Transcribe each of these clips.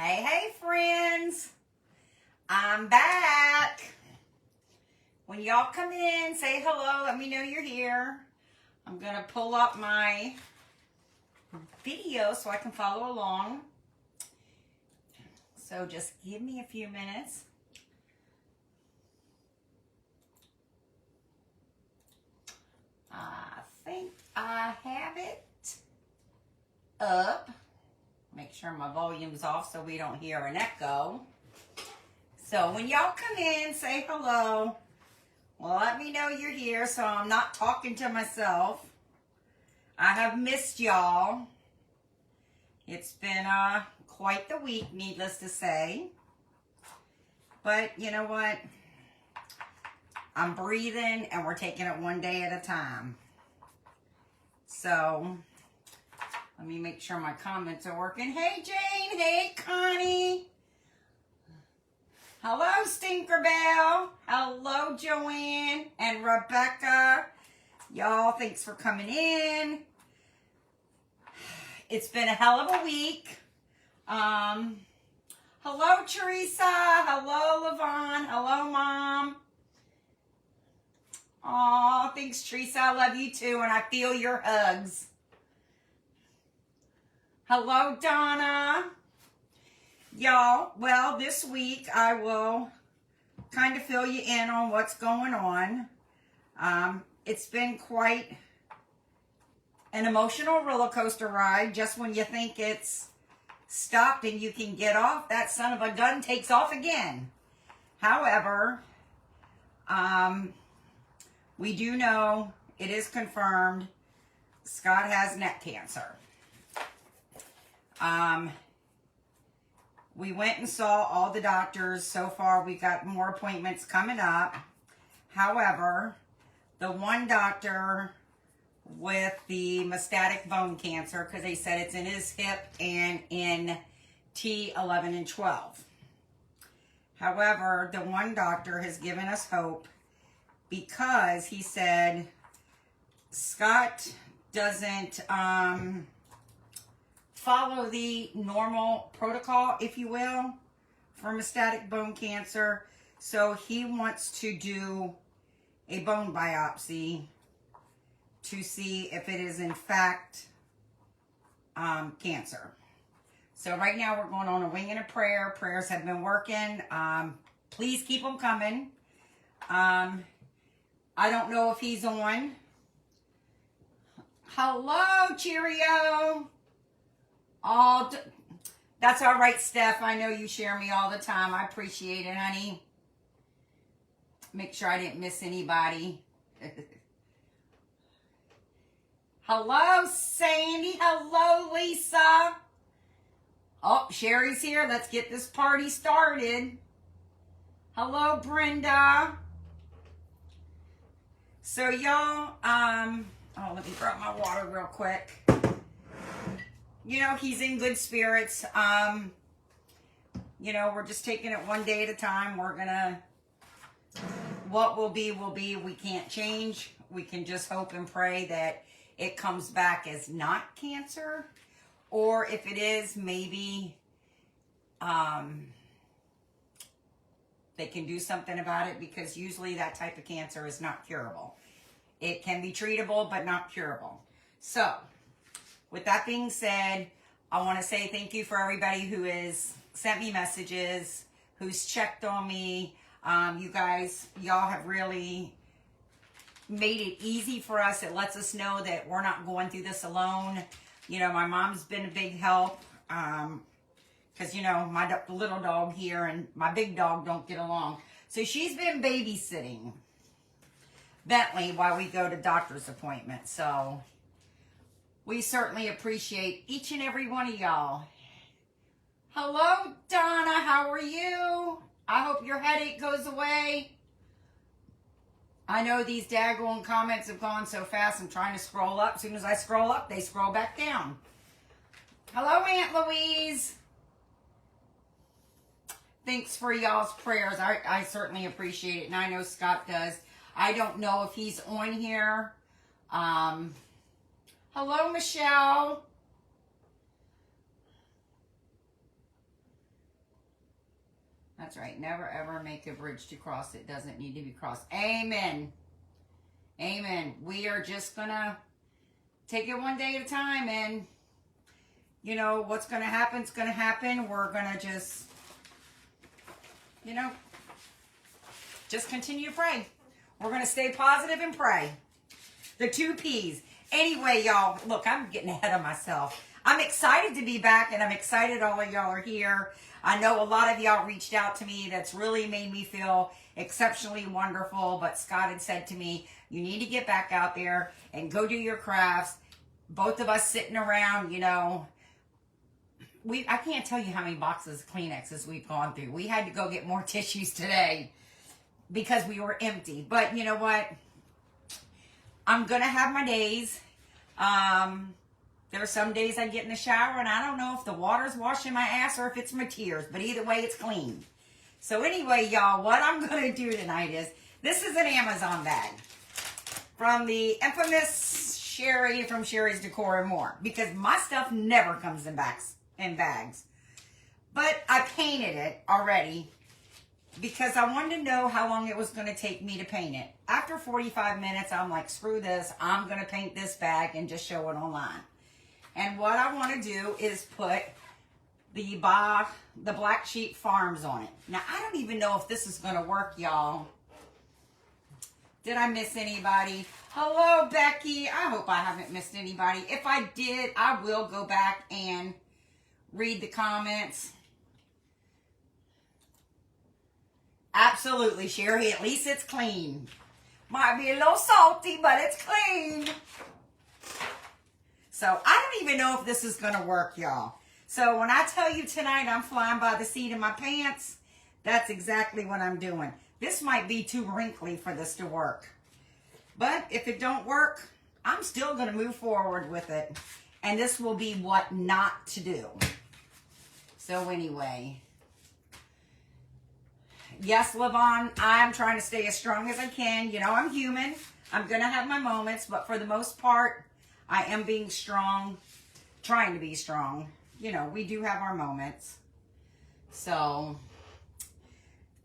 Hey, friends. I'm back. When y'all come in, say hello. Let me know you're here. I'm going to pull up my video so I can follow along. So just give me a few minutes. I think I have it up. Make sure my volume's off so we don't hear an echo. So when y'all come in, say hello. Well, let me know you're here so I'm not talking to myself. I have missed y'all. It's been quite the week, needless to say. But you know what? I'm breathing and we're taking it one day at a time. So let me make sure my comments are working. Hey, Jane. Hey, Connie. Hello, Stinkerbell. Hello, Joanne and Rebecca. Y'all, thanks for coming in. It's been a hell of a week. Hello, Teresa. Hello, Levon. Hello, Mom. Aw, thanks, Teresa. I love you too, and I feel your hugs. Hello, Donna. Y'all, well, this week I will kind of fill you in on what's going on. It's been quite an emotional roller coaster ride. Just when you think it's stopped and you can get off, that son of a gun takes off again. However, we do know, it is confirmed, Scott has neck cancer. We went and saw all the doctors. So far, we got more appointments coming up. However, the one doctor with the metastatic bone cancer, because they said it's in his hip and in T11 and 12. However, the one doctor has given us hope because he said Scott doesn't follow the normal protocol, if you will, for metastatic bone cancer. So he wants to do a bone biopsy to see if it is in fact cancer. So right now we're going on a wing and a prayer. Prayers have been working. Please keep them coming. I don't know if he's on. Hello, Cheerio. Oh, that's all right, Steph. I know you share me all the time. I appreciate it, honey. Make sure I didn't miss anybody. Hello, Sandy. Hello, Lisa. Oh, Sherry's here. Let's get this party started. Hello, Brenda. So, y'all, let me grab my water real quick. You know, he's in good spirits. You know, we're just taking it one day at a time. We're gonna, what will be, will be. We can't change. We can just hope and pray that it comes back as not cancer. Or if it is, maybe they can do something about it, because usually that type of cancer is not curable. It can be treatable, but not curable. So, with that being said, I want to say thank you for everybody who has sent me messages, who's checked on me. You guys, y'all have really made it easy for us. It lets us know that we're not going through this alone. You know, my mom's been a big help because, you know, my little dog here and my big dog don't get along. So she's been babysitting Bentley while we go to doctor's appointments. So we certainly appreciate each and every one of y'all. Hello, Donna. How are you? I hope your headache goes away. I know these daggone comments have gone so fast. I'm trying to scroll up. As soon as I scroll up, they scroll back down. Hello, Aunt Louise. Thanks for y'all's prayers. I certainly appreciate it, and I know Scott does. I don't know if he's on here. Hello, Michelle. That's right. Never ever make a bridge to cross. It doesn't need to be crossed. Amen. Amen. We are just going to take it one day at a time, and you know, what's going to happen is going to happen. We're going to just, you know, just continue to pray. We're going to stay positive and pray. The 2 P's. Anyway, y'all, look, I'm getting ahead of myself. I'm excited to be back, and I'm excited all of y'all are here. I know a lot of y'all reached out to me. That's really made me feel exceptionally wonderful. But Scott had said to me, you need to get back out there and go do your crafts. Both of us sitting around, you know, I can't tell you how many boxes of Kleenexes we've gone through. We had to go get more tissues today because we were empty. But you know what? I'm going to have my days. There are some days I get in the shower and I don't know if the water's washing my ass or if it's my tears. But either way, it's clean. So anyway, y'all, what I'm going to do tonight is, this is an Amazon bag from the infamous Sherry from Sherry's Decor and More. Because my stuff never comes in bags. But I painted it already because I wanted to know how long it was going to take me to paint it. After 45 minutes, I'm like, screw this. I'm going to paint this bag and just show it online. And what I want to do is put the Black Sheep Farms on it. Now, I don't even know if this is going to work, y'all. Did I miss anybody? Hello, Becky. I hope I haven't missed anybody. If I did, I will go back and read the comments. Absolutely, Sherry. At least it's clean. Might be a little salty, but it's clean. So I don't even know if this is going to work, y'all. So when I tell you tonight I'm flying by the seat of my pants, that's exactly what I'm doing. This might be too wrinkly for this to work. But if it don't work, I'm still going to move forward with it. And this will be what not to do. So anyway, yes, Levon, I'm trying to stay as strong as I can. You know, I'm human. I'm going to have my moments, but for the most part, I am being strong, trying to be strong. You know, we do have our moments. So,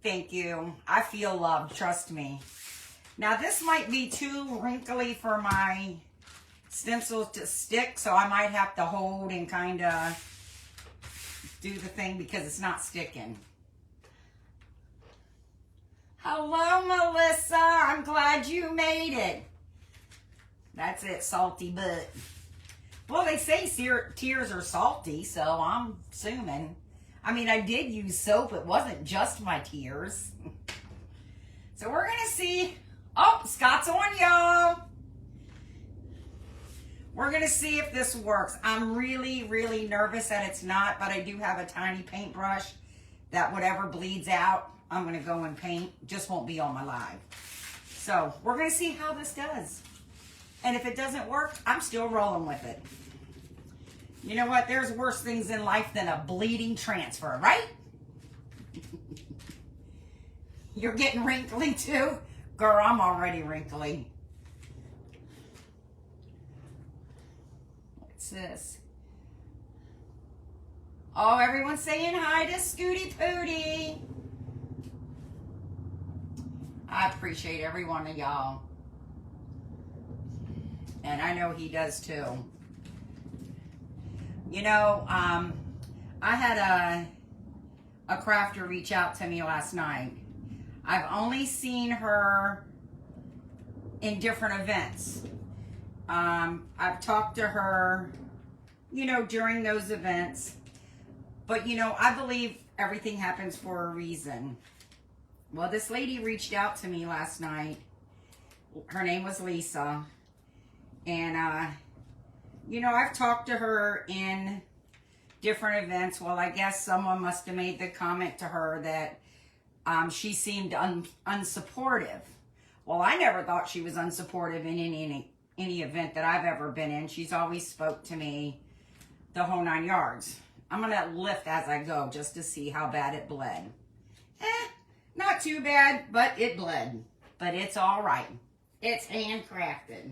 thank you. I feel loved, trust me. Now, this might be too wrinkly for my stencil to stick, so I might have to hold and kind of do the thing because it's not sticking. Hello, Melissa. I'm glad you made it. That's it, salty butt. Well, they say tears are salty, so I'm assuming. I mean, I did use soap. It wasn't just my tears. So we're going to see. Oh, Scott's on, y'all. We're going to see if this works. I'm really, really nervous that it's not, but I do have a tiny paintbrush that whatever bleeds out, I'm going to go and paint. Just won't be on my live. So we're going to see how this does. And if it doesn't work, I'm still rolling with it. You know what? There's worse things in life than a bleeding transfer, right? You're getting wrinkly too? Girl, I'm already wrinkly. What's this? Oh, everyone's saying hi to Scooty Pooty. I appreciate every one of y'all. And I know he does too. You know, I had a crafter reach out to me last night. I've only seen her in different events. I've talked to her, you know, during those events. But, you know, I believe everything happens for a reason. Well, this lady reached out to me last night. Her name was Lisa. And, you know, I've talked to her in different events. Well, I guess someone must have made the comment to her that she seemed unsupportive. Well, I never thought she was unsupportive in any event that I've ever been in. She's always spoke to me the whole 9 yards. I'm going to lift as I go just to see how bad it bled. Not too bad, but it bled. But it's all right. It's handcrafted.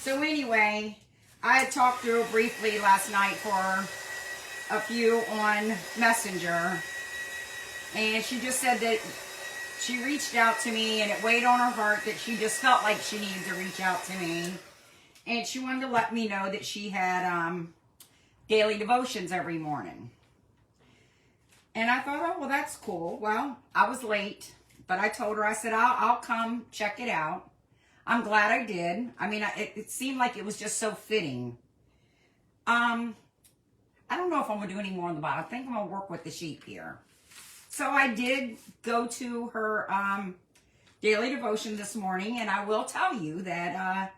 So anyway, I had talked to her briefly last night for a few on Messenger. And she just said that she reached out to me and it weighed on her heart that she just felt like she needed to reach out to me. And she wanted to let me know that she had daily devotions every morning. And I thought, oh, well, that's cool. Well, I was late, but I told her, I said, I'll come check it out. I'm glad I did. I mean, it seemed like it was just so fitting. I don't know if I'm going to do any more on the bottom. I think I'm going to work with the sheep here. So I did go to her daily devotion this morning, and I will tell you that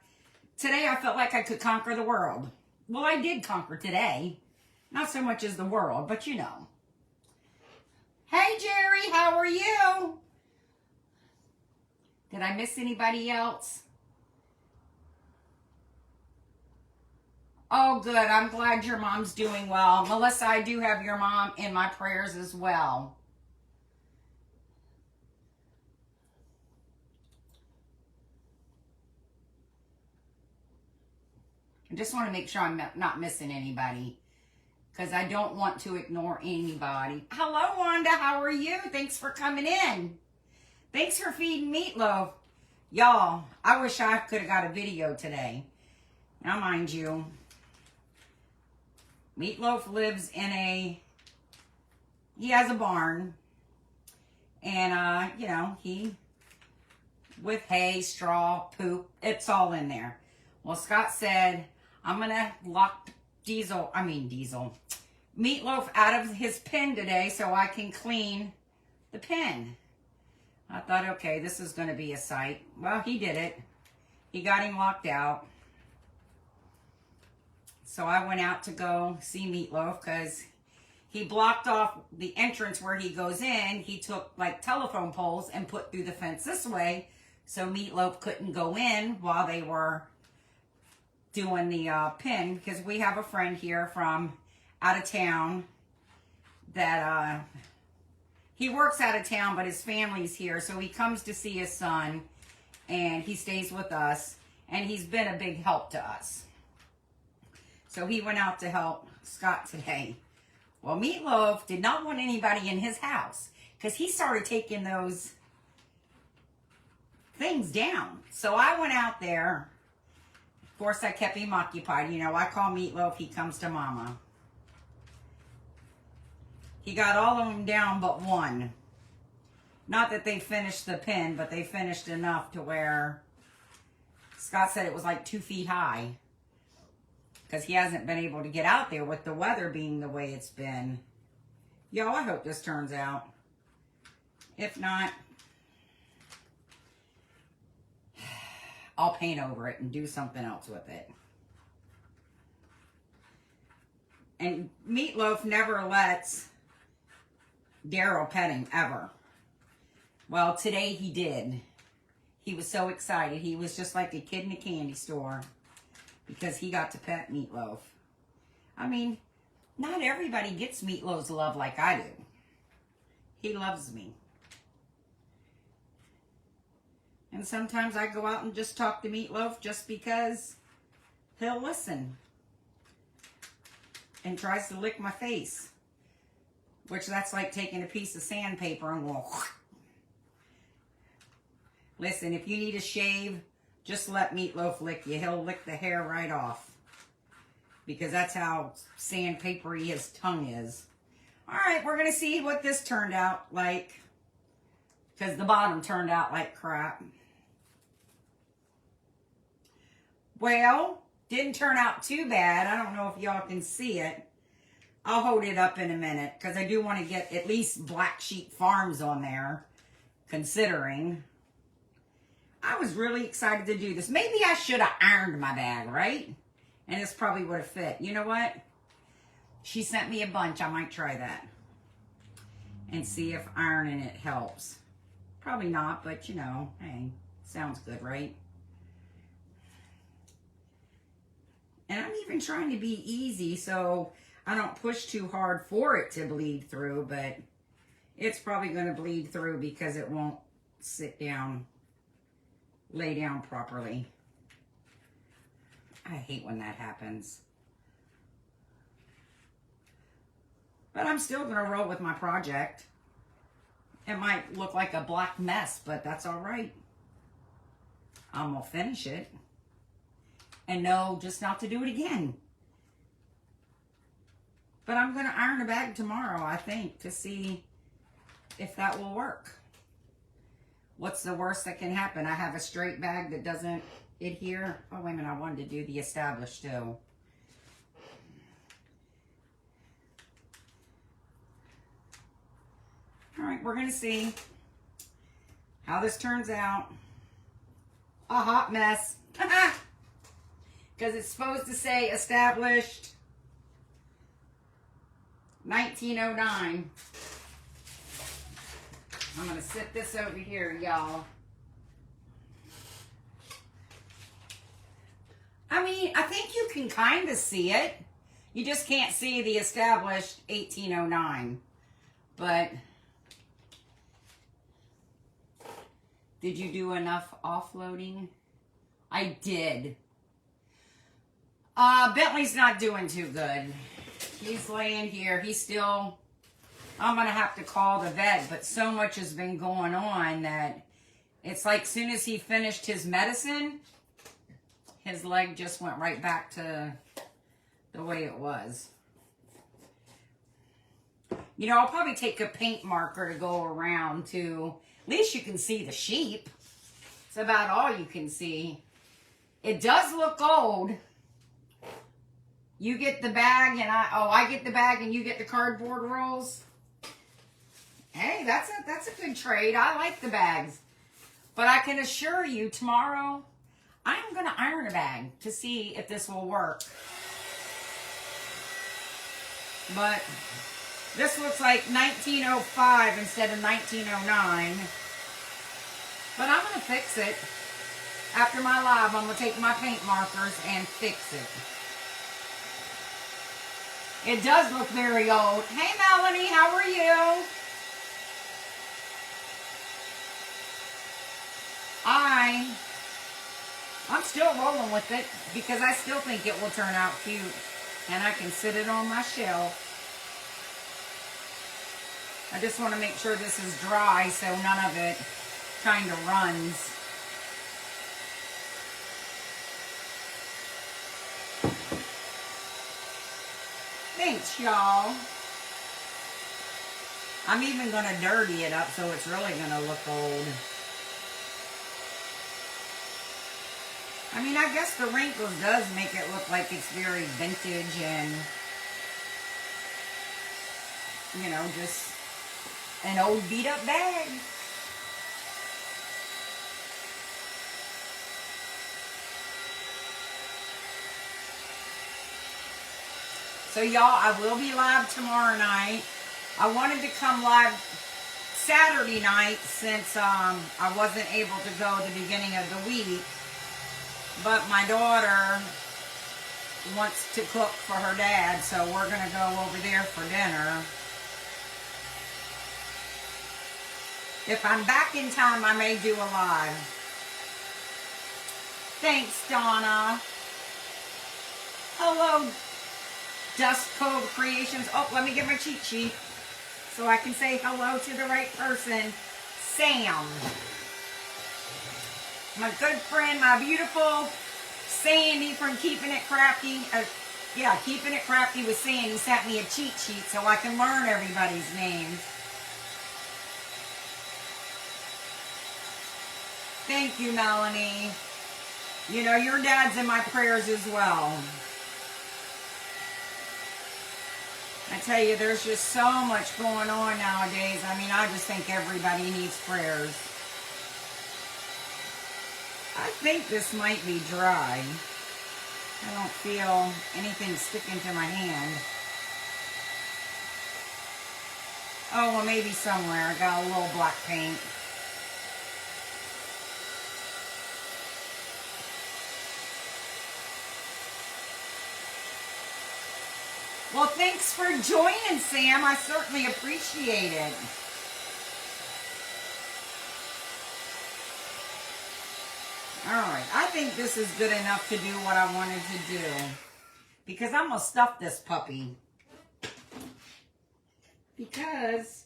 today I felt like I could conquer the world. Well, I did conquer today. Not so much as the world, but you know. Hey, Jerry, how are you? Did I miss anybody else? Oh, good. I'm glad your mom's doing well. Melissa, I do have your mom in my prayers as well. I just want to make sure I'm not missing anybody, because I don't want to ignore anybody. Hello, Wanda. How are you? Thanks for coming in. Thanks for feeding Meatloaf. Y'all, I wish I could have got a video today. Now, mind you, Meatloaf lives in he has a barn. And, you know, with hay, straw, poop, it's all in there. Well, Scott said, I'm going to lock Meatloaf out of his pen today so I can clean the pen. I thought, okay, this is going to be a sight. Well, he did it. He got him locked out. So I went out to go see Meatloaf because he blocked off the entrance where he goes in. He took like telephone poles and put through the fence this way so Meatloaf couldn't go in while they were doing the pin, because we have a friend here from out of town that he works out of town, but his family's here, so he comes to see his son and he stays with us, and he's been a big help to us. So he went out to help Scott today. Well, Meatloaf did not want anybody in his house because he started taking those things down. So I went out there. Of course, I kept him occupied. You know, I call Meatloaf, he comes to Mama. He got all of them down but one. Not that they finished the pin, but they finished enough to where Scott said it was like 2 feet high. Because he hasn't been able to get out there with the weather being the way it's been. Yo, I hope this turns out. If not, I'll paint over it and do something else with it. And Meatloaf never lets Daryl pet him, ever. Well, today he did. He was so excited. He was just like a kid in a candy store because he got to pet Meatloaf. I mean, not everybody gets Meatloaf's love like I do. He loves me. And sometimes I go out and just talk to Meatloaf just because he'll listen. And tries to lick my face. Which that's like taking a piece of sandpaper and going... Listen, if you need a shave, just let Meatloaf lick you. He'll lick the hair right off. Because that's how sandpapery his tongue is. Alright, we're going to see what this turned out like. Because the bottom turned out like crap. Well, didn't turn out too bad. I don't know if y'all can see it. I'll hold it up in a minute. Because I do want to get at least Black Sheep Farms on there. Considering. I was really excited to do this. Maybe I should have ironed my bag, right? And this probably would have fit. You know what? She sent me a bunch. I might try that. And see if ironing it helps. Probably not, but you know, hey, sounds good, right? And I'm even trying to be easy so I don't push too hard for it to bleed through, but it's probably going to bleed through because it won't sit down, lay down properly. I hate when that happens. But I'm still going to roll with my project. It might look like a black mess, but that's all right. I'm going to finish it and know just not to do it again. But I'm going to iron the bag tomorrow, I think, to see if that will work. What's the worst that can happen? I have a straight bag that doesn't adhere. Oh, wait a minute. I wanted to do the established too. All right, we're going to see how this turns out. A hot mess. Because it's supposed to say established 1909. I'm going to sit this over here, y'all. I mean, I think you can kind of see it. You just can't see the established 1809. But did you do enough offloading? I did. Bentley's not doing too good. He's laying here. He's still, I'm going to have to call the vet, but so much has been going on that it's like as soon as he finished his medicine, his leg just went right back to the way it was. You know, I'll probably take a paint marker to go around to, at least you can see the sheep. It's about all you can see. It does look old. You get the bag and I get the bag and you get the cardboard rolls. Hey, that's a good trade. I like the bags. But I can assure you tomorrow, I'm going to iron a bag to see if this will work. But this looks like 1905 instead of 1909. But I'm going to fix it. After my live, I'm going to take my paint markers and fix it. It does look very old. Hey, Melanie, how are you? I'm still rolling with it because I still think it will turn out cute. And I can sit it on my shelf. I just want to make sure this is dry so none of it kind of runs. Thanks, y'all. I'm even going to dirty it up so it's really going to look old. I mean, I guess the wrinkles does make it look like it's very vintage and, you know, just an old beat up bag. So y'all, I will be live tomorrow night. I wanted to come live Saturday night since I wasn't able to go at the beginning of the week. But my daughter wants to cook for her dad, so we're going to go over there for dinner. If I'm back in time, I may do a live. Thanks, Donna. Hello, Dust Cove Creations. Oh, let me get my cheat sheet so I can say hello to the right person. Sam. My good friend, my beautiful Sandy from Keeping It Crafty. Yeah, Keeping It Crafty with Sandy sent me a cheat sheet so I can learn everybody's names. Thank you, Melanie. You know, your dad's in my prayers as well. I tell you, there's just so much going on nowadays. I mean, I just think everybody needs prayers. I think this might be dry. I don't feel anything sticking to my hand. Oh, well, maybe somewhere. I got a little black paint. Well, thanks for joining, Sam. I certainly appreciate it. Alright, I think this is good enough to do what I wanted to do. Because I'm going to stuff this puppy. Because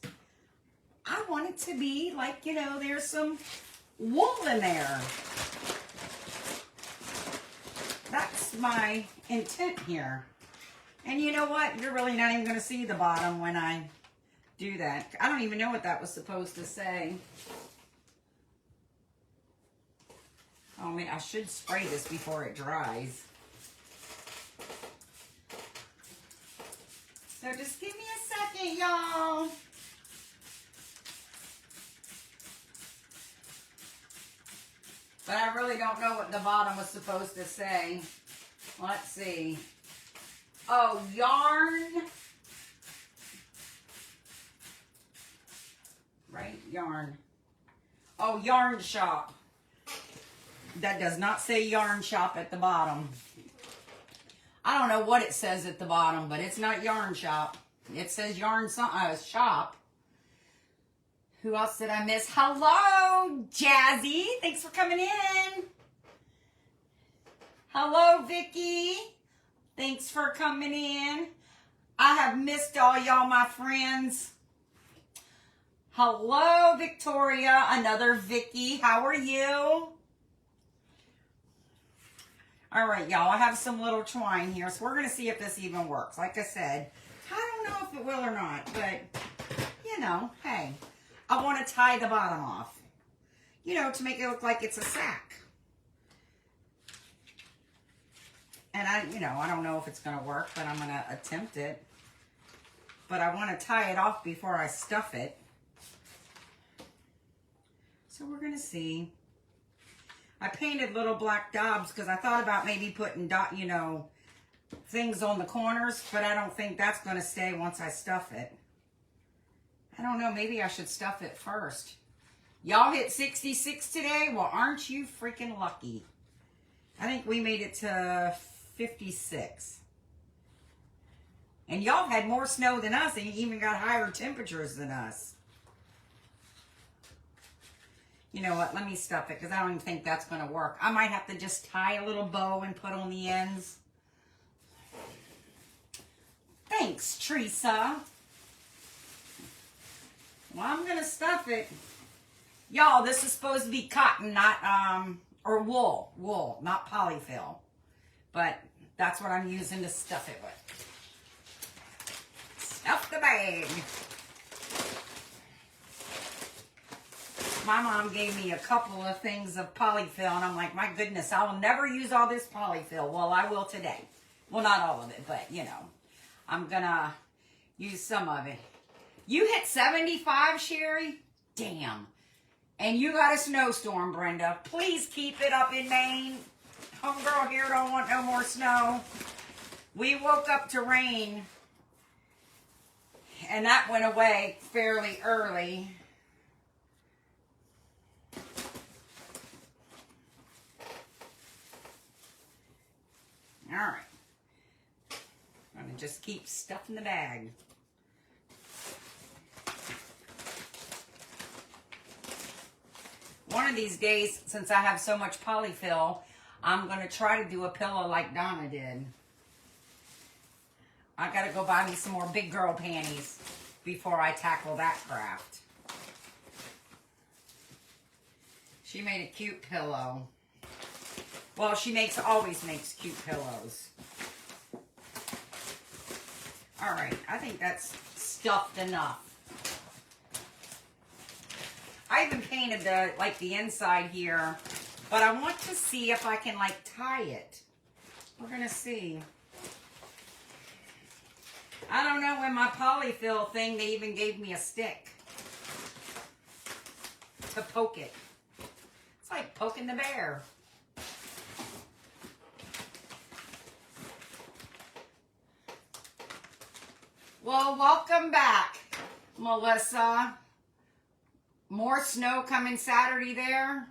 I I want it to be like, you know, there's some wool in there. That's my intent here. And you know what? You're really not even going to see the bottom when I do that. I don't even know what that was supposed to say. Oh man, I should spray this before it dries. So just give me a second, y'all. But I really don't know what the bottom was supposed to say. Let's see. Oh, yarn. Right, yarn. Oh, yarn shop. That does not say yarn shop at the bottom. I don't know what it says at the bottom, but it's not yarn shop. It says yarn shop. Who else did I miss? Hello, Jazzy. Thanks for coming in. Hello, Vicky. Thanks for coming in. I have missed all y'all, my friends. Hello, Victoria. Another Vicky. How are you? All right, y'all. I have some little twine here, so we're going to see if this even works. Like I said, I don't know if it will or not, but, you know, hey. I want to tie the bottom off, you know, to make it look like it's a sack. And I don't know if it's going to work, but I'm going to attempt it. But I want to tie it off before I stuff it. So we're going to see. I painted little black daubs because I thought about maybe putting, things on the corners, but I don't think that's going to stay once I stuff it. I don't know, maybe I should stuff it first. Y'all hit 66 today? Well, aren't you freaking lucky? I think we made it to 56. And y'all had more snow than us, and you even got higher temperatures than us. You know what? Let me stuff it, because I don't even think that's going to work. I might have to just tie a little bow and put on the ends. Thanks, Teresa. Well, I'm going to stuff it. Y'all, this is supposed to be cotton, not, or wool. Wool, not polyfill. But that's what I'm using to stuff it with. Stuff the bag. My mom gave me a couple of things of polyfill, and I'm like, my goodness, I will never use all this polyfill. Well, I will today. Well, not all of it, but, you know, I'm going to use some of it. You hit 75, Sherry? Damn. And you got a snowstorm, Brenda. Please keep it up in Maine. Homegirl here don't want no more snow. We woke up to rain, and that went away fairly early. All right. I'm going to just keep stuffing the bag. One of these days, since I have so much polyfill, I'm going to try to do a pillow like Donna did. I got to go buy me some more big girl panties before I tackle that craft. She made a cute pillow. Well, she always makes cute pillows. All right, I think that's stuffed enough. I even painted the inside here, but I want to see if I can tie it. We're gonna see. I don't know, in my polyfill thing, they even gave me a stick to poke it. It's like poking the bear. Well, welcome back, Melissa. More snow coming Saturday there.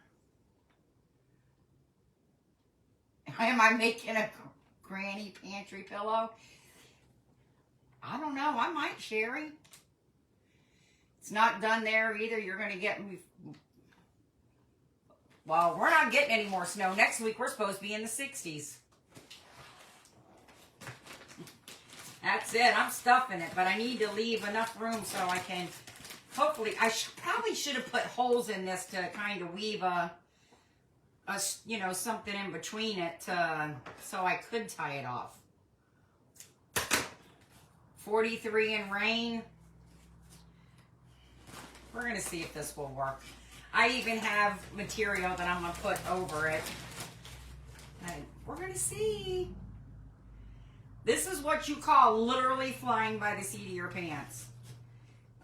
Am I making a granny pantry pillow? I don't know. I might, Sherry. It's not done there either. You're going to get me. Well, we're not getting any more snow. Next week, we're supposed to be in the 60s. That's it. I'm stuffing it, but I need to leave enough room so I can hopefully, I probably should have put holes in this to kind of weave you know, something in between it so I could tie it off. 43 in rain. We're going to see if this will work. I even have material that I'm going to put over it. And we're going to see. This is what you call literally flying by the seat of your pants.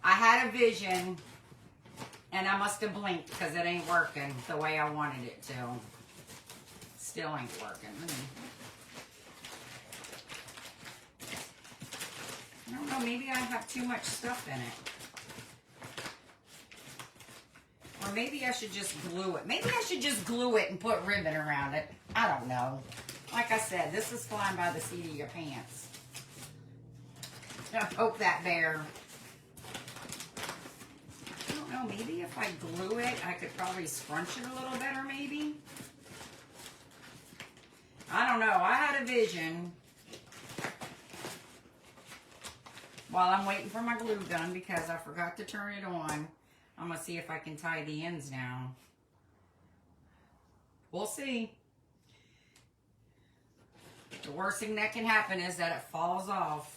I had a vision, and I must have blinked because it ain't working the way I wanted it to. Still ain't working. I don't know, maybe I have too much stuff in it. Or maybe I should just glue it. Maybe I should just glue it and put ribbon around it. I don't know. Like I said, this is flying by the seat of your pants. Now poke that bear. I don't know, maybe if I glue it, I could probably scrunch it a little better, maybe. I don't know. I had a vision. While I'm waiting for my glue gun because I forgot to turn it on, I'm going to see if I can tie the ends now. We'll see. The worst thing that can happen is that it falls off.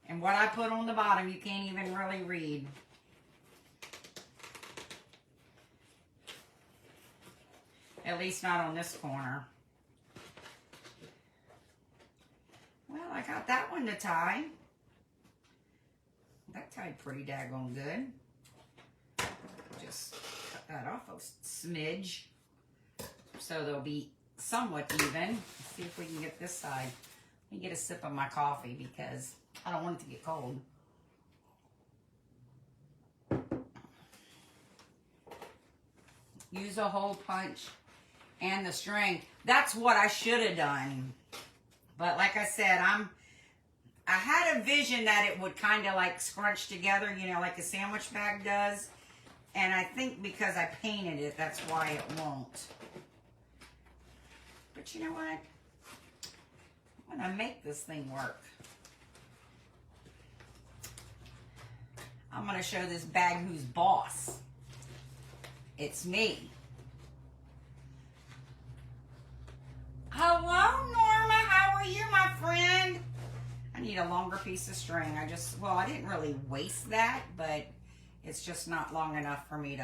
And what I put on the bottom, you can't even really read. At least not on this corner. Well, I got that one to tie. That tied pretty daggone good. Just cut that off a smidge so they'll be somewhat even. Let's see if we can get this side. Let me get a sip of my coffee because I don't want it to get cold. Use a hole punch and the string. That's what I should have done. But like I said, I had a vision that it would kind of like scrunch together, you know, like a sandwich bag does. And I think because I painted it, that's why it won't. But you know what? I'm going to make this thing work. I'm going to show this bag who's boss. It's me. Hello, Norma. How are you, my friend? I need a longer piece of string. Well, I didn't really waste that, but it's just not long enough for me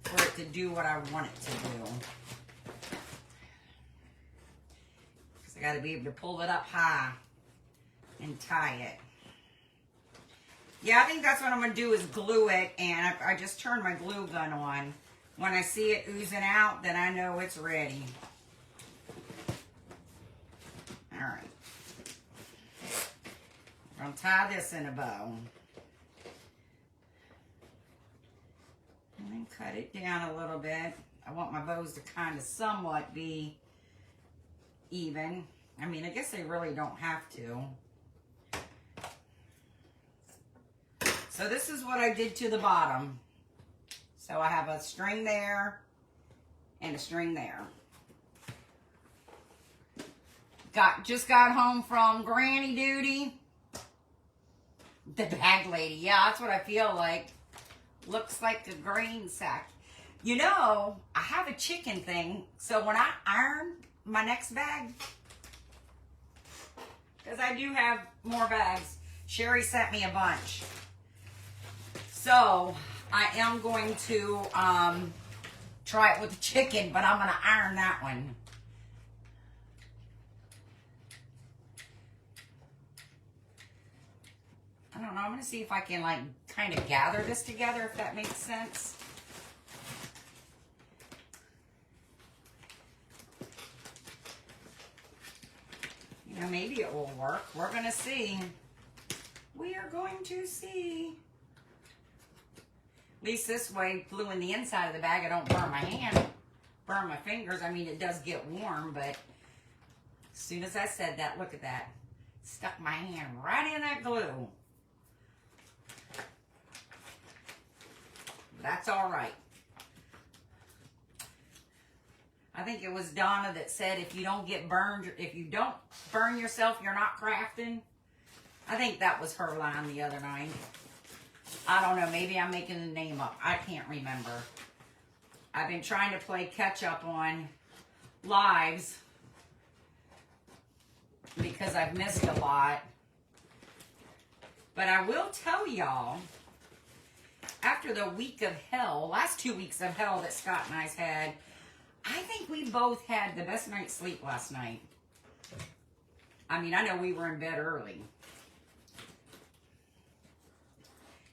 for it to do what I want it to do. Because I got to be able to pull it up high and tie it. Yeah, I think that's what I'm going to do is glue it, and I just turned my glue gun on. When I see it oozing out, then I know it's ready. All right. I'm going to tie this in a bow. And then cut it down a little bit. I want my bows to kind of somewhat be even. I mean, I guess they really don't have to. So this is what I did to the bottom. So I have a string there and a string there. Just got home from granny duty. The bag lady. Yeah, that's what I feel like. Looks like a grain sack. You know, I have a chicken thing. So when I iron my next bag, because I do have more bags, Sherry sent me a bunch. So I am going to try it with the chicken, but I'm going to iron that one. I don't know. I'm going to see if I can like kind of gather this together, if that makes sense. You know, maybe it will work. We're going to see. We are going to see. At least this way, gluing the inside of the bag, I don't burn my hand, burn my fingers. I mean, it does get warm, but as soon as I said that, look at that. Stuck my hand right in that glue. That's all right. I think it was Donna that said if you don't get burned, if you don't burn yourself, you're not crafting. I think that was her line the other night. I don't know. Maybe I'm making the name up. I can't remember. I've been trying to play catch up on lives because I've missed a lot. But I will tell y'all, after the week of hell, last 2 weeks of hell that Scott and I's had, I think we both had the best night's sleep last night. I mean, I know we were in bed early.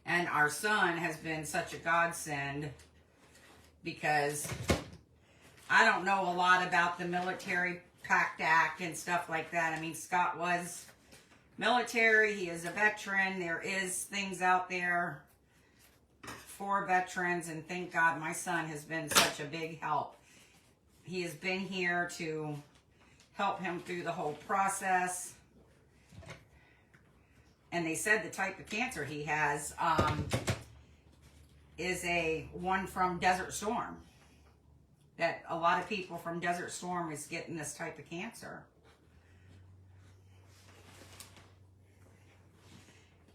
And our son has been such a godsend because I don't know a lot about the Military Pact Act and stuff like that. I mean, Scott was military. He is a veteran. There is things out there for veterans, and thank God my son has been such a big help. He has been here to help him through the whole process. And they said the type of cancer he has is one from Desert Storm. That a lot of people from Desert Storm is getting this type of cancer.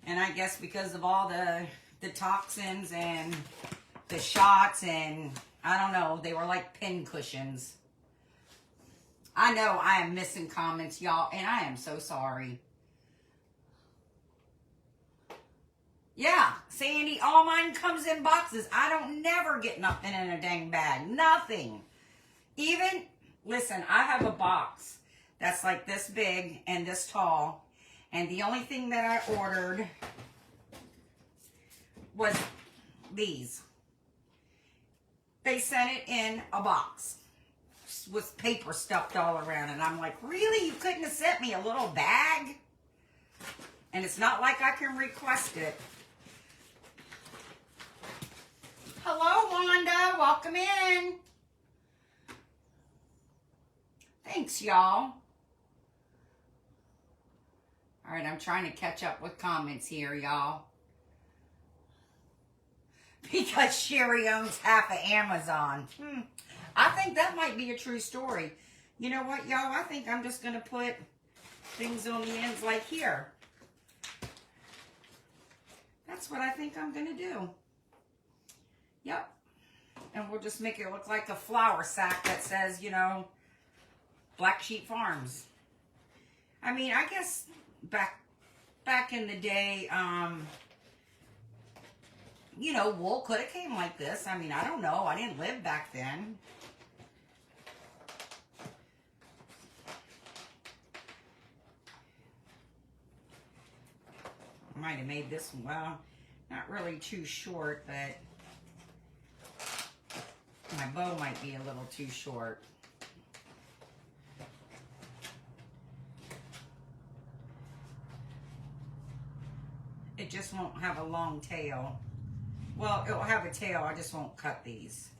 And I guess because of all the toxins and the shots and, I don't know, they were like pin cushions. I know I am missing comments, y'all, and I am so sorry. Yeah, Sandy, all mine comes in boxes. I don't never get nothing in a dang bag. Nothing. Even, listen, I have a box that's like this big and this tall. And the only thing that I ordered was these. They sent it in a box with paper stuffed all around. And I'm like, really? You couldn't have sent me a little bag? And it's not like I can request it. Hello, Wanda. Welcome in. Thanks, y'all. All right, I'm trying to catch up with comments here, y'all. Because Sherry owns half of Amazon. I think that might be a true story. You know what, y'all? I think I'm just going to put things on the ends like here. That's what I think I'm going to do. Yep. And we'll just make it look like a flour sack that says, you know, Black Sheep Farms. I mean, I guess back in the day, you know, wool could have came like this. I mean, I don't know. I didn't live back then. I might have made this one, well, not really too short, but my bow might be a little too short. It just won't have a long tail. Well, it'll have a tail, I just won't cut these.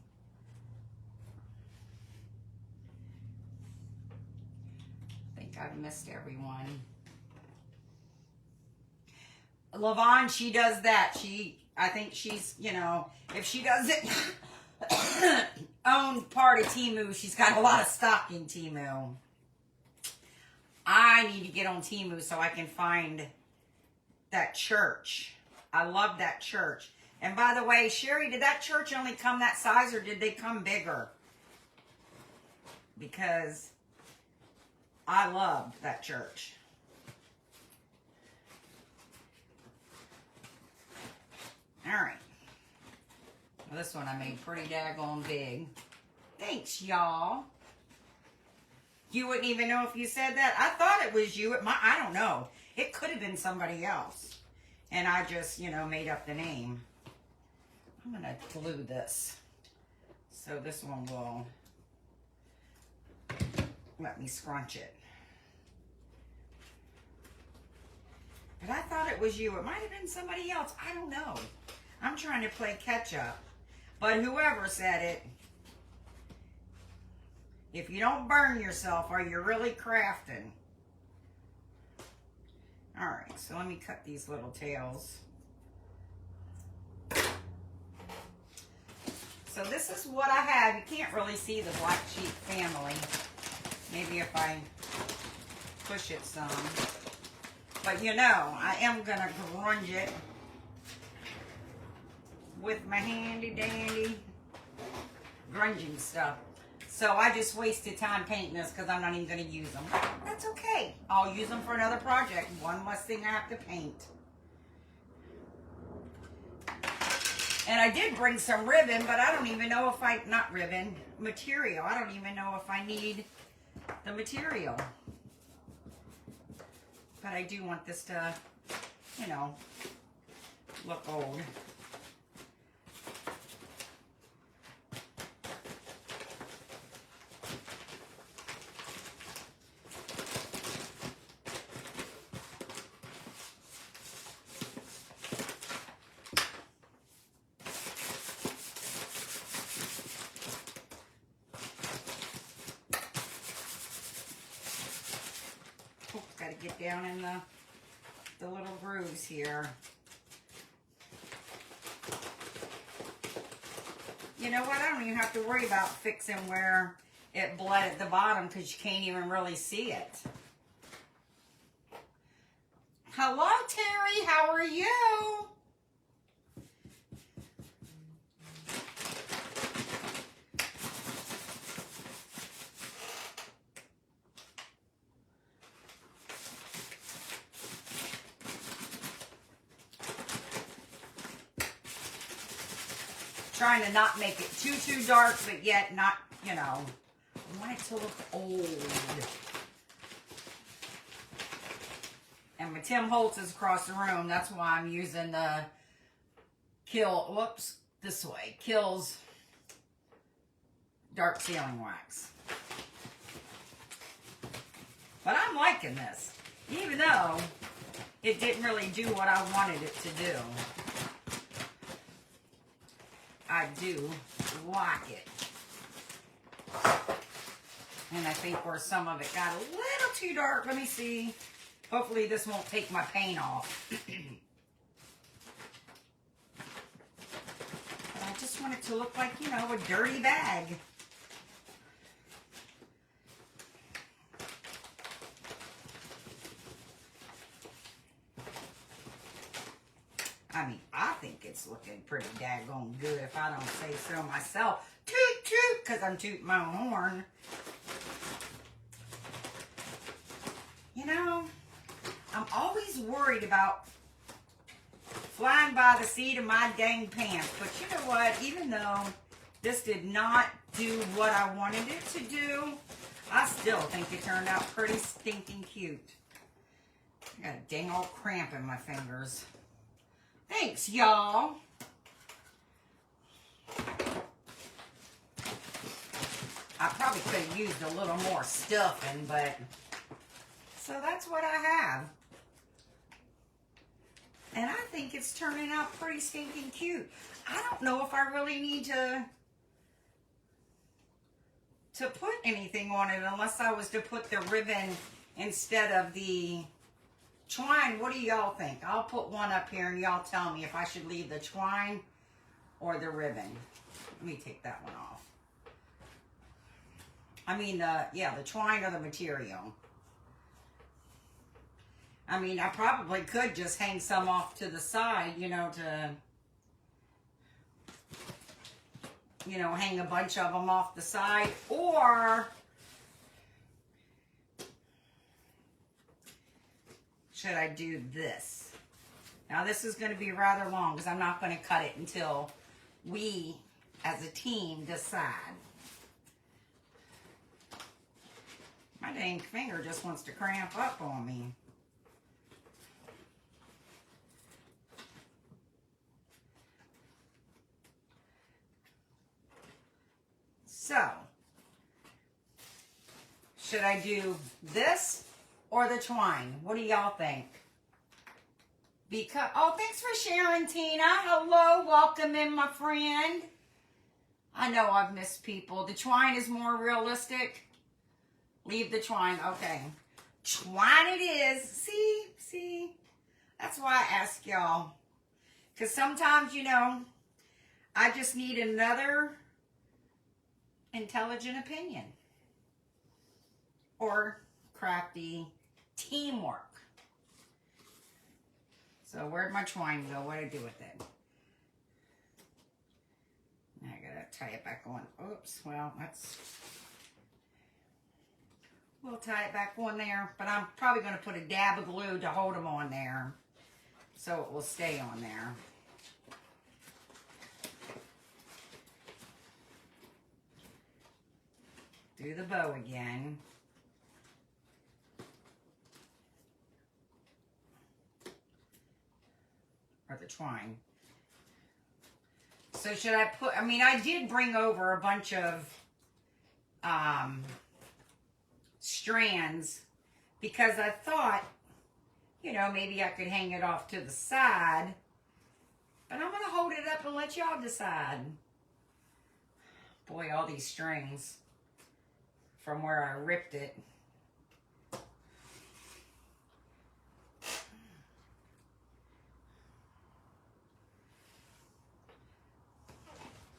I think I've missed everyone. LaVon, she does that. I think she's, you know, if she doesn't own part of Temu, she's got a lot of stock in Temu. I need to get on Temu so I can find that church. I love that church. And by the way, Sherry, did that church only come that size or did they come bigger? Because I loved that church. All right. Well, this one I made pretty daggone big. Thanks, y'all. You wouldn't even know if you said that. I thought it was you. I don't know. It could have been somebody else. And I just, you know, made up the name. I'm going to glue this. So this one will let me scrunch it. But I thought it was you. It might have been somebody else. I don't know. I'm trying to play catch up. But whoever said it, if you don't burn yourself, are you really crafting? All right, so let me cut these little tails. So this is what I have. You can't really see the Black Sheep family. Maybe if I push it some. But you know, I am gonna grunge it with my handy dandy grunging stuff. So I just wasted time painting this because I'm not even going to use them. That's okay. I'll use them for another project. One less thing I have to paint. And I did bring some ribbon, but I don't even know if I, not ribbon, material. I don't even know if I need the material. But I do want this to, you know, look old. Got to get down in the little grooves here. You know what? I don't even have to worry about fixing where it bled at the bottom because you can't even really see it. Hello, Terry. How are you? Trying to not make it too dark, but yet not, you know, I want it to look old. And my Tim Holtz is across the room. That's why I'm using the Kills dark sealing wax. But I'm liking this, even though it didn't really do what I wanted it to do. I do like it. And I think where some of it got a little too dark, let me see. Hopefully this won't take my paint off. But I just want it to look like, you know, a dirty bag. I mean, I think it's looking pretty daggone good if I don't say so myself. Toot toot, because I'm tooting my own horn. You know, I'm always worried about flying by the seat of my dang pants. But you know what? Even though this did not do what I wanted it to do, I still think it turned out pretty stinking cute. I got a dang old cramp in my fingers. Thanks, y'all. I probably could have used a little more stuffing, but so that's what I have. And I think it's turning out pretty stinking cute. I don't know if I really need to put anything on it unless I was to put the ribbon instead of the twine. What do y'all think? I'll put one up here and y'all tell me if I should leave the twine or the ribbon. Let me take that one off. I mean, the twine or the material. I mean, I probably could just hang some off to the side, you know, hang a bunch of them off the side, or should I do this? Now, this is going to be rather long because I'm not going to cut it until we, as a team, decide. My dang finger just wants to cramp up on me. So, should I do this or the twine? What do y'all think? Because, oh, thanks for sharing, Tina. Hello, welcome in, my friend. I know I've missed people. The twine is more realistic. Leave the twine. Okay. Twine it is. See? That's why I ask y'all. Because sometimes, you know, I just need another intelligent opinion. Or crafty teamwork. So where'd my twine go? What'd I do with it? I gotta tie it back on. Oops, well, we'll tie it back on there, but I'm probably gonna put a dab of glue to hold them on there so it will stay on there. Do the bow again. Or the twine. So should I put, I mean, I did bring over a bunch of strands because I thought, you know, maybe I could hang it off to the side. But I'm going to hold it up and let y'all decide. Boy, all these strings from where I ripped it.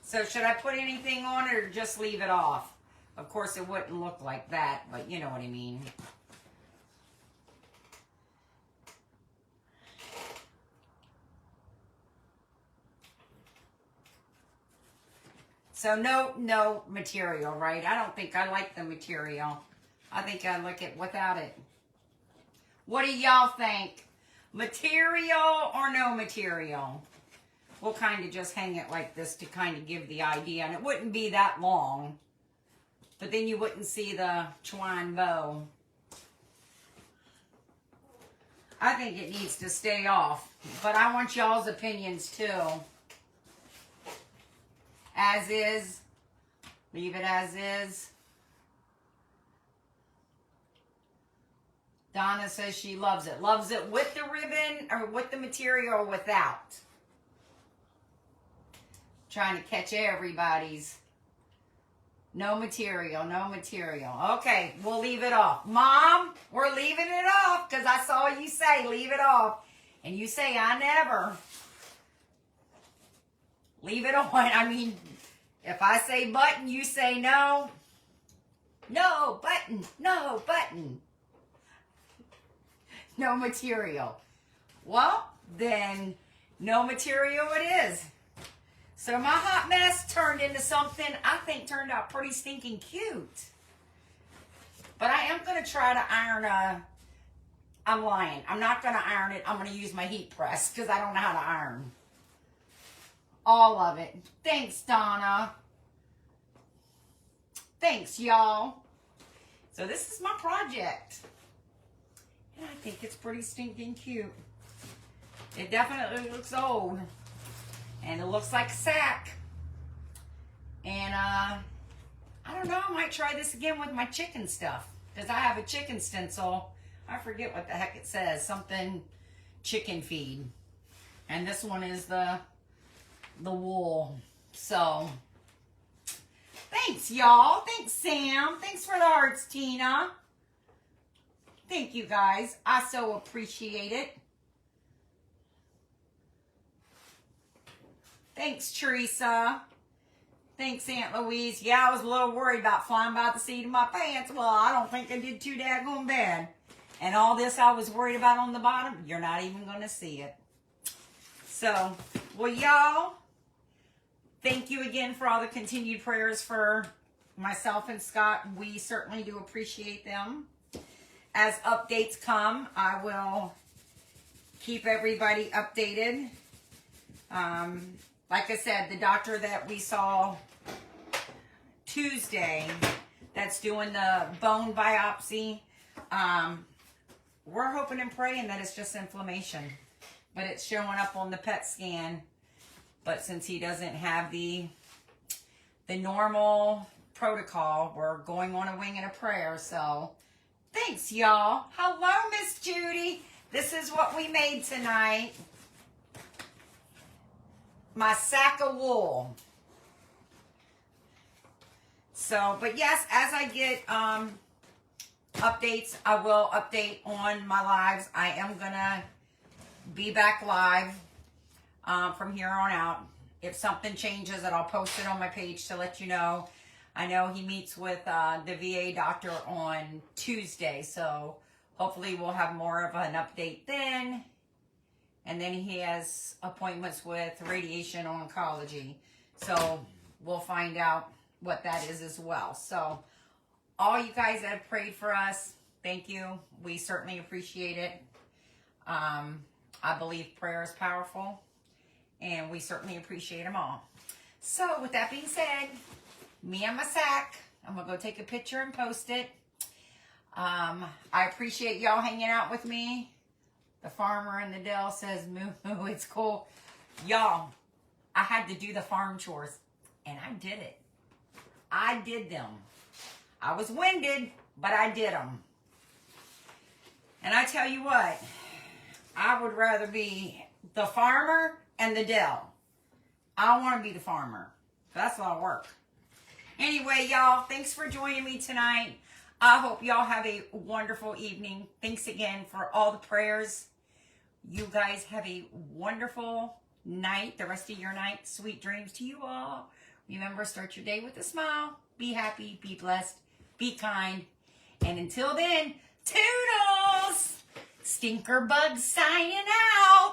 So should I put anything on it or just leave it off? Of course, it wouldn't look like that, but you know what I mean. So no material, right? I don't think I like the material. I think I like it without it. What do y'all think? Material or no material? We'll kind of just hang it like this to kind of give the idea. And it wouldn't be that long. But then you wouldn't see the twine bow. I think it needs to stay off. But I want y'all's opinions too. As is. Leave it as is. Donna says she loves it. Loves it with the ribbon or with the material or without. Trying to catch everybody's. No material, no material. Okay, we'll leave it off. Mom, we're leaving it off because I saw you say leave it off. And you say I never. Leave it on. I mean, if I say button, you say no. No button, no button. No material. Well, then no material it is. So my hot mess turned into something I think turned out pretty stinking cute. But I am going to try to iron I'm lying. I'm not going to iron it. I'm going to use my heat press because I don't know how to iron. All of it. Thanks, Donna. Thanks, y'all. So this is my project. And I think it's pretty stinking cute. It definitely looks old. And it looks like a sack. And I don't know, I might try this again with my chicken stuff. Because I have a chicken stencil. I forget what the heck it says. Something chicken feed. And this one is the wool. So, thanks y'all. Thanks Sam. Thanks for the hearts, Tina. Thank you guys. I so appreciate it. Thanks, Teresa. Thanks, Aunt Louise. Yeah, I was a little worried about flying by the seat of my pants. Well, I don't think I did too daggone bad. And all this I was worried about on the bottom, you're not even going to see it. So, well, y'all, thank you again for all the continued prayers for myself and Scott. We certainly do appreciate them. As updates come, I will keep everybody updated. Like I said, the doctor that we saw Tuesday that's doing the bone biopsy, we're hoping and praying that it's just inflammation. But it's showing up on the PET scan. But since he doesn't have the normal protocol, we're going on a wing and a prayer. So, thanks, y'all. Hello, Miss Judy. This is what we made tonight. My sack of wool. So, but yes, as I get updates, I will update on my lives. I am going to be back live from here on out. If something changes, I'll post it on my page to let you know. I know he meets with the VA doctor on Tuesday, so hopefully we'll have more of an update then. And then he has appointments with radiation oncology. So we'll find out what that is as well. So all you guys that have prayed for us, thank you. We certainly appreciate it. I believe prayer is powerful, and we certainly appreciate them all. So with that being said, me and my sack, I'm going to go take a picture and post it. I appreciate y'all hanging out with me. The farmer in the Dell says, moo, moo, it's cool. Y'all, I had to do the farm chores, and I did it. I did them. I was winded, but I did them. And I tell you what, I would rather be the farmer and the Dell. I want to be the farmer. That's a lot of work. Anyway, y'all, thanks for joining me tonight. I hope y'all have a wonderful evening. Thanks again for all the prayers. You guys have a wonderful night, the rest of your night. Sweet dreams to you all. Remember, start your day with a smile. Be happy, be blessed, be kind. And until then, toodles! Stinker Bug signing out.